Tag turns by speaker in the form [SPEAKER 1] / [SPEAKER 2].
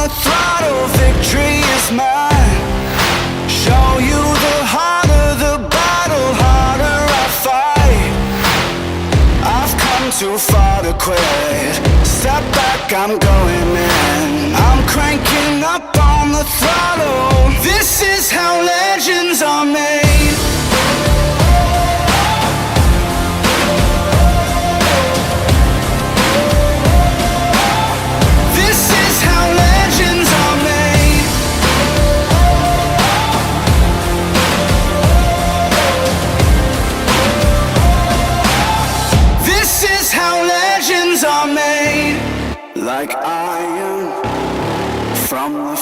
[SPEAKER 1] the throttle, victory is mine. Show you the harder the battle, harder I fight. I've come too far to quit. Step back, I'm going in. I'm cranking up on the throttle. This is how legends are made. This is how legends are made. This is how legends are made. Like iron from the